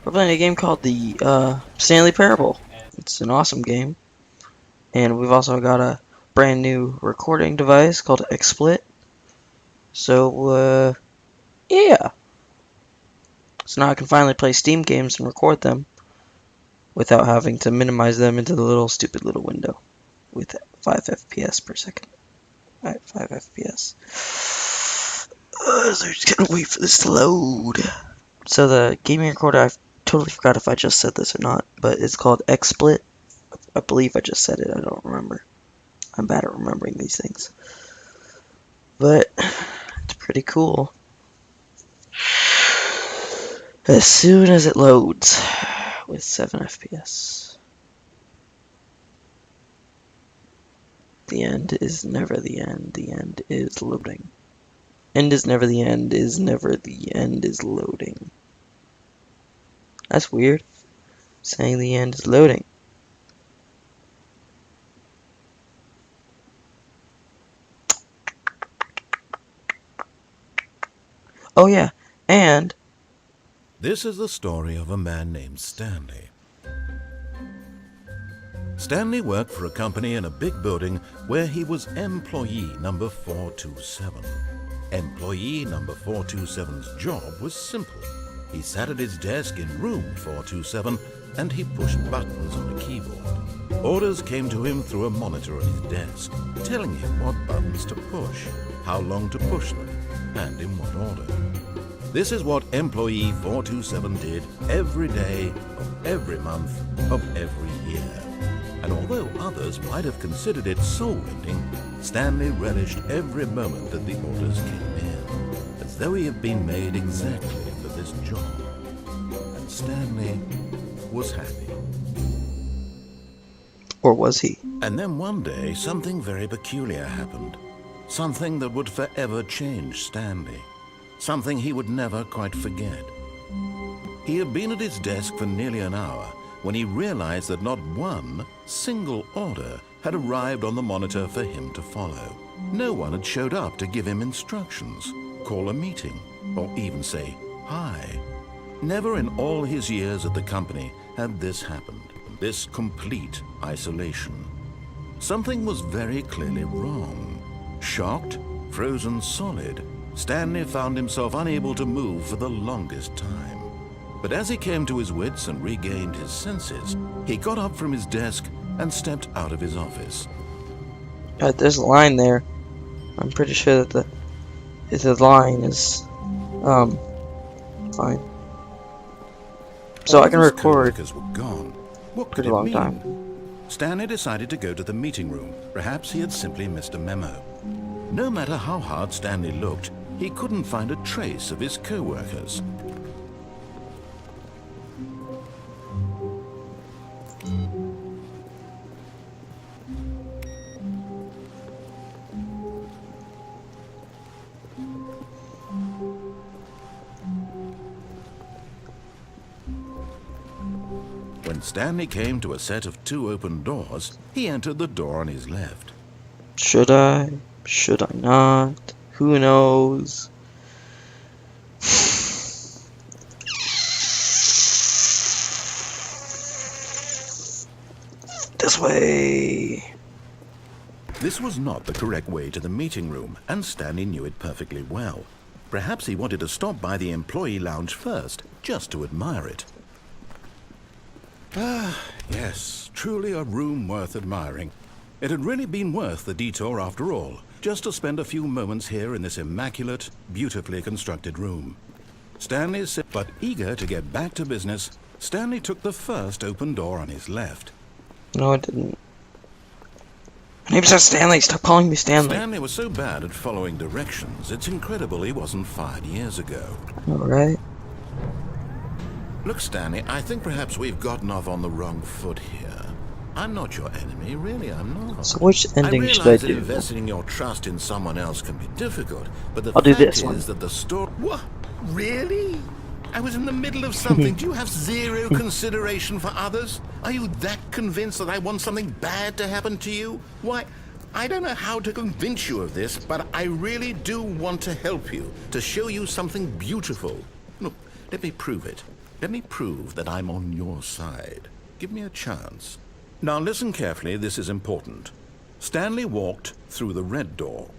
We're playing a game called the Stanley Parable. It's an awesome game. And we've also got a brand new recording device called XSplit. So, yeah. So now I can finally play Steam games and record them without having to minimize them into the stupid little window with 5 FPS per second. Alright, 5 FPS. So just gotta wait for this to load. So the gaming recorder, I totally forgot if I just said this or not, but it's called XSplit. I believe I just said it, I don't remember. I'm bad at remembering these things. But it's pretty cool. As soon as it loads with 7 FPS. The end is never the end. The end is loading. End is never the end is never the end is loading. That's weird. Saying the end is loading. Oh yeah, and this is the story of a man named Stanley. Stanley worked for a company in a big building where he was employee number 427. Employee number 427's job was simple. He sat at his desk in room 427 and he pushed buttons on the keyboard. Orders came to him through a monitor on his desk, telling him what buttons to push, how long to push them, and in what order. This is what employee 427 did every day of every month of every year. And although others might have considered it soul-rending, Stanley relished every moment that the orders came in, as though he had been made exactly for this job. And Stanley was happy. or was he? And then one day, something very peculiar happened. Something that would forever change Stanley. Something he would never quite forget. He had been at his desk for nearly an hour when he realized that not one single order had arrived on the monitor for him to follow. No one had showed up to give him instructions, call a meeting, or even say hi. Never in all his years at the company had this happened, this complete isolation. Something was very clearly wrong. Shocked, frozen solid, Stanley found himself unable to move for the longest time. But as he came to his wits and regained his senses, he got up from his desk and stepped out of his office. There's a line there. I'm pretty sure that the line is fine. So I can record were gone. What could pretty it long mean? time. Stanley decided to go to the meeting room. Perhaps he had simply missed a memo. No matter how hard Stanley looked, he couldn't find a trace of his co-workers. When Stanley came to a set of 2 open doors, he entered the door on his left. Should I? Should I not? Who knows? This way. This was not the correct way to the meeting room, and Stanley knew it perfectly well. Perhaps he wanted to stop by the employee lounge first, just to admire it. Ah, yes, truly a room worth admiring. It had really been worth the detour after all, just to spend a few moments here in this immaculate, beautifully constructed room. Stanley said, but eager to get back to business, Stanley took the first open door on his left. No, I didn't. My name's not Stanley. Stop calling me Stanley. Stanley was so bad at following directions, it's incredible he wasn't fired years ago. Alright. Look, Stanley, I think perhaps we've gotten off on the wrong foot here. I'm not your enemy, really, I'm not. So which ending should I realize that do? investing your trust in someone else can be difficult, but the I'll do fact this is one. that the story... What? Really? I was in the middle of something. Do you have zero consideration for others? Are you that convinced that I want something bad to happen to you? Why, I don't know how to convince you of this, but I really do want to help you, to show you something beautiful. Look, let me prove it. Let me prove that I'm on your side. Give me a chance. Now listen carefully, this is important. Stanley walked through the red door.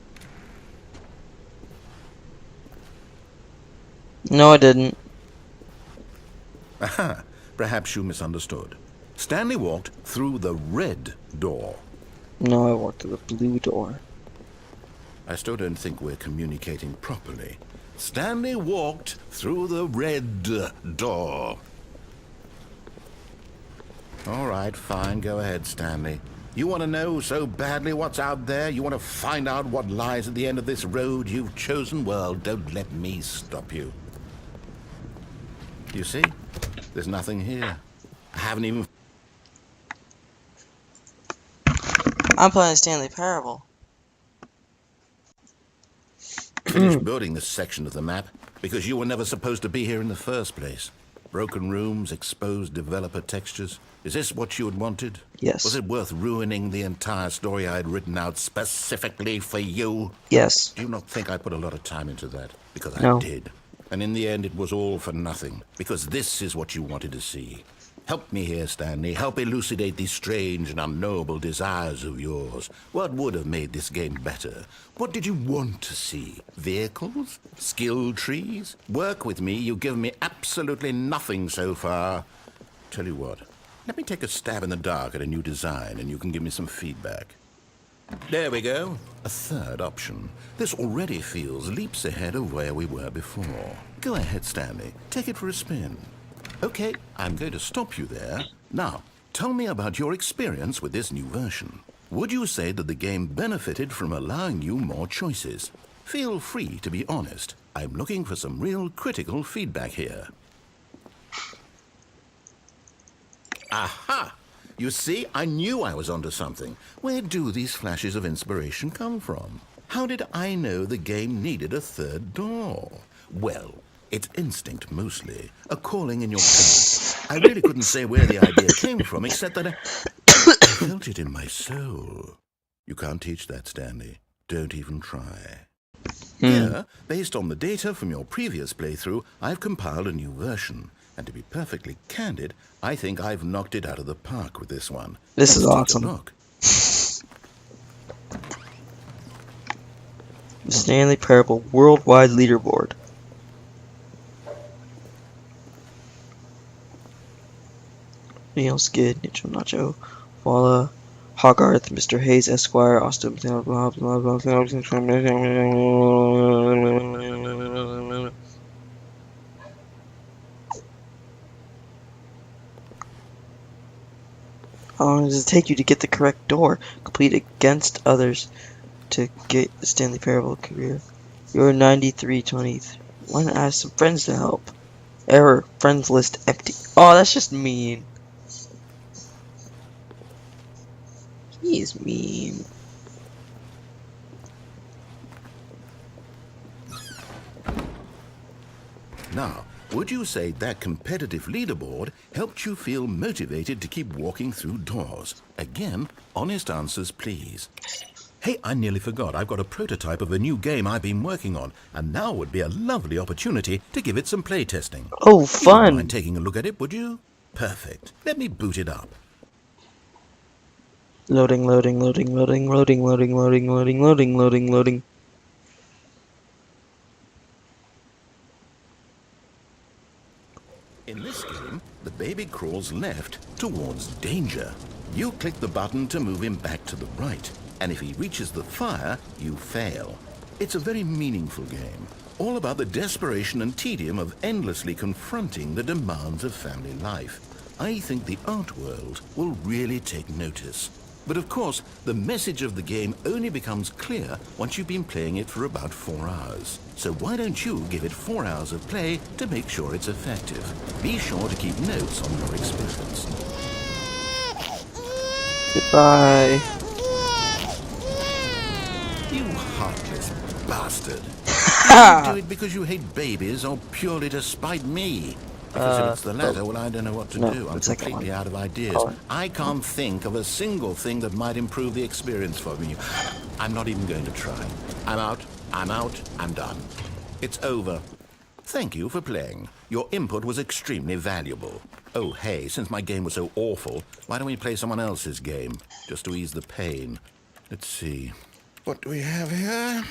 No, I didn't. Aha, perhaps you misunderstood. Stanley walked through the red door. No, I walked through the blue door. I still don't think we're communicating properly. Stanley walked through the red door. All right, fine, go ahead, Stanley. You want to know so badly what's out there? You want to find out what lies at the end of this road you've chosen? Well, don't let me stop you. You see? There's nothing here. I haven't even... I'm playing Stanley Parable. finished building this section of the map because you were never supposed to be here in the first place. Broken rooms, exposed developer textures. Is this what you had wanted? Yes. Was it worth ruining the entire story I had written out specifically for you? Yes. Do you not think I put a lot of time into that? Because I No. did. And in the end, it was all for nothing. Because this is what you wanted to see. Help me here, Stanley. Help elucidate these strange and unknowable desires of yours. What would have made this game better? What did you want to see? Vehicles? Skill trees? Work with me. You've given me absolutely nothing so far. Tell you what. Let me take a stab in the dark at a new design, and you can give me some feedback. There we go. A third option. This already feels leaps ahead of where we were before. Go ahead, Stanley. Take it for a spin. Okay, I'm going to stop you there. Now, tell me about your experience with this new version. Would you say that the game benefited from allowing you more choices? Feel free to be honest. I'm looking for some real critical feedback here. Aha! You see, I knew I was onto something. Where do these flashes of inspiration come from? How did I know the game needed a third door? Well, it's instinct mostly, a calling in your gut. I really couldn't say where the idea came from, except that I felt it in my soul. You can't teach that, Stanley. Don't even try. Here, based on the data from your previous playthrough, I've compiled a new version. And to be perfectly candid, I think I've knocked it out of the park with this one. This is Let's take awesome. a look. The Stanley Parable Worldwide Leaderboard. Neil Skid, Nicho Nacho, Walla, Hogarth, Mr. Hayes, Esquire, Austin, blah, blah, blah, blah, blah. How long does it take you to get the correct door? Complete against others to get the Stanley Parable career. You're 9320. Why not ask some friends to help? Error. Friends list empty. Oh, that's just mean. He's mean. Now, would you say that competitive leaderboard helped you feel motivated to keep walking through doors? Again, honest answers, please. Hey, I nearly forgot. I've got a prototype of a new game I've been working on, and now would be a lovely opportunity to give it some play testing. Oh, You wouldn't fun. mind taking a look at it, would you? Perfect. Let me boot it up. Loading, loading, loading, loading, loading, loading, loading, loading, loading, loading, loading. In this game, the baby crawls left towards danger. You click the button to move him back to the right, and if he reaches the fire, you fail. It's a very meaningful game, all about the desperation and tedium of endlessly confronting the demands of family life. I think the art world will really take notice. But of course, the message of the game only becomes clear once you've been playing it for about 4 hours. So why don't you give it 4 hours of play to make sure it's effective? Be sure to keep notes on your experience. Goodbye. You heartless bastard. Did you do it because you hate babies or purely to spite me? Because if it's the latter, well, I don't know what to do. I'm completely out of ideas. I can't think of a single thing that might improve the experience for me. I'm not even going to try. I'm out, I'm done. It's over. Thank you for playing. Your input was extremely valuable. Oh, hey, since my game was so awful, why don't we play someone else's game, just to ease the pain? Let's see. What do we have here?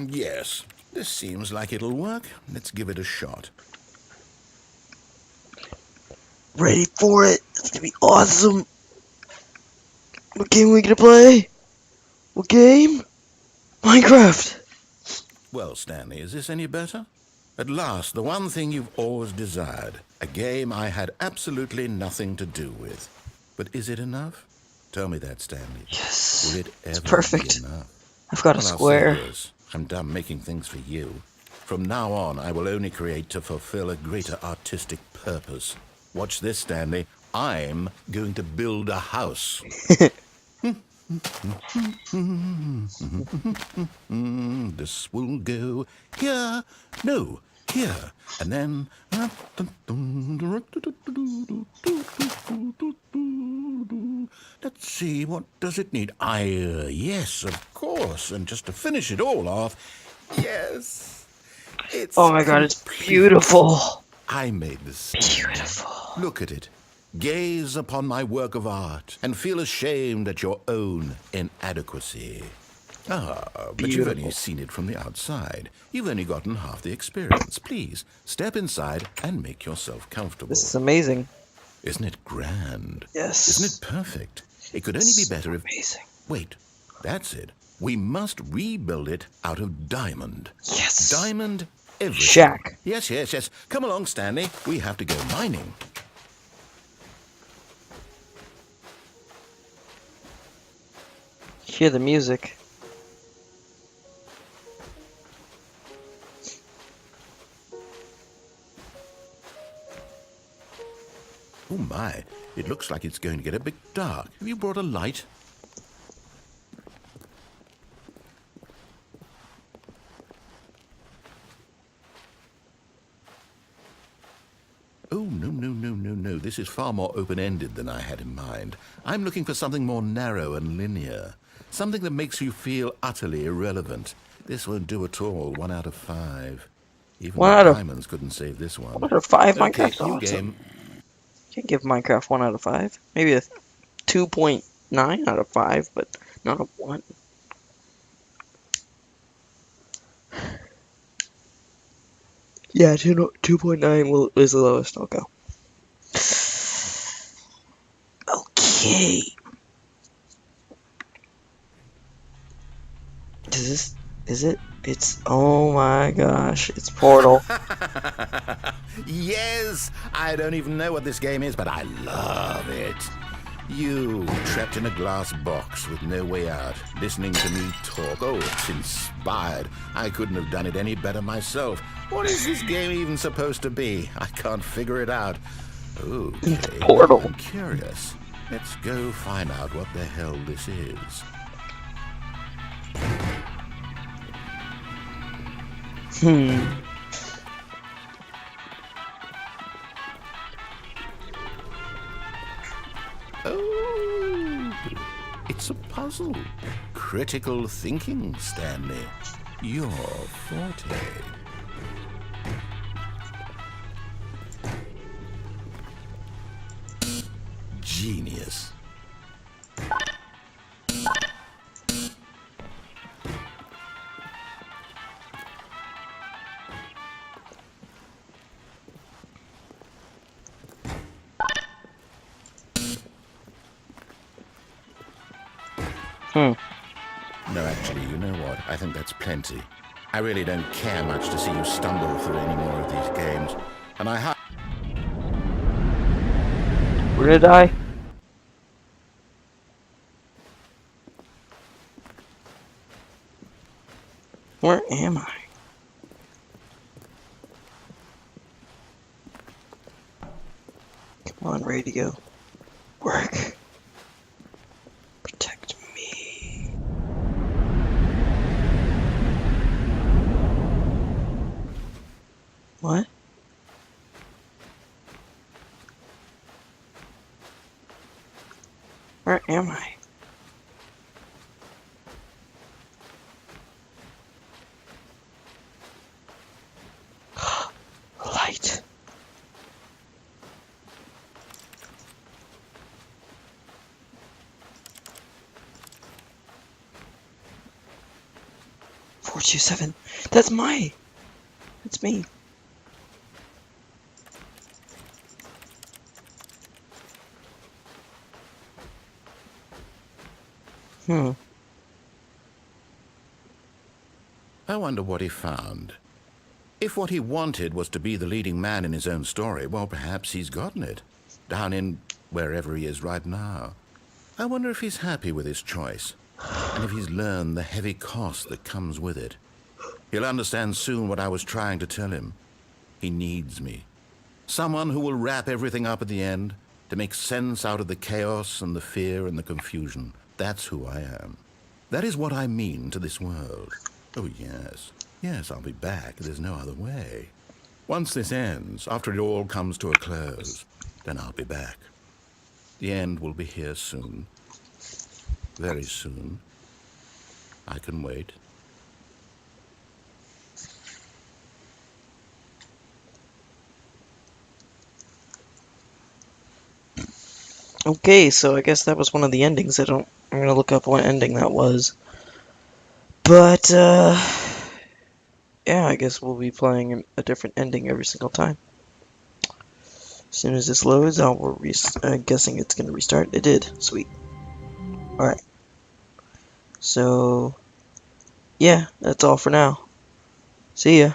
Yes, this seems like it'll work. Let's give it a shot. Ready for it. It's gonna be awesome. What game are we gonna play? What game? Minecraft. Well, Stanley, is this any better? At last, the one thing you've always desired. A game I had absolutely nothing to do with. But is it enough? Tell me that, Stanley. Yes. Will it It's ever perfect. be enough? I've got a Well, square. I'll say this. I'm done making things for you. From now on, I will only create to fulfill a greater artistic purpose. Watch this, Stanley. I'm going to build a house. This will go here, no, here, and then. Let's see, what does it need? Yes, of course, and just to finish it all off, yes, it's. Oh my god, it's complete. beautiful. I made this. Beautiful. Look at it. Gaze upon my work of art and feel ashamed at your own inadequacy. But you've only seen it from the outside. You've only gotten half the experience. Please, step inside and make yourself comfortable. This is amazing. Isn't it grand? Yes. Isn't it perfect? It could only be better if... Amazing. Wait, that's it. We must rebuild it out of diamond. Yes. Diamond everything. Shack. Yes. Come along, Stanley. We have to go mining. Hear the music. Oh my, it looks like it's going to get a bit dark. Have you brought a light? Oh, no. This is far more open-ended than I had in mind. I'm looking for something more narrow and linear. Something that makes you feel utterly irrelevant. This won't do at all. 1 out of 5. Even the diamonds couldn't save this one. 1 out of 5. Okay, Minecraft's new awesome. game. Can't give Minecraft 1 out of 5. Maybe a 2.9 out of 5, but not a 1. Yeah, 2.9 is the lowest. I'll go. Okay. Is it? It's, oh my gosh, it's Portal. Yes! I don't even know what this game is, but I love it. You, trapped in a glass box with no way out, listening to me talk. Oh, it's inspired. I couldn't have done it any better myself. What is this game even supposed to be? I can't figure it out. Okay, It's Portal. I'm curious. Let's go find out what the hell this is. Oh, it's a puzzle. Critical thinking, Stanley. Your forte. Genius. No, actually, you know what? I think that's plenty. I really don't care much to see you stumble through any more of these games. And We're gonna die. Where am I? Come on, radio. Work. Protect me. What? Where am I? 427. That's my. That's me. Hmm. I wonder what he found. If what he wanted was to be the leading man in his own story, well, perhaps he's gotten it. Down in wherever he is right now. I wonder if he's happy with his choice, and if he's learned the heavy cost that comes with it. He'll understand soon what I was trying to tell him. He needs me. Someone who will wrap everything up at the end, to make sense out of the chaos and the fear and the confusion. That's who I am. That is what I mean to this world. Oh, yes. Yes, I'll be back. There's no other way. Once this ends, after it all comes to a close, then I'll be back. The end will be here soon. Very soon. I can wait. Okay, so I guess that was one of the endings. I'm gonna look up what ending that was. But, yeah, I guess we'll be playing a different ending every single time. As soon as this loads, I'm guessing it's gonna restart. It did. Sweet. Alright. So, yeah, that's all for now. See ya.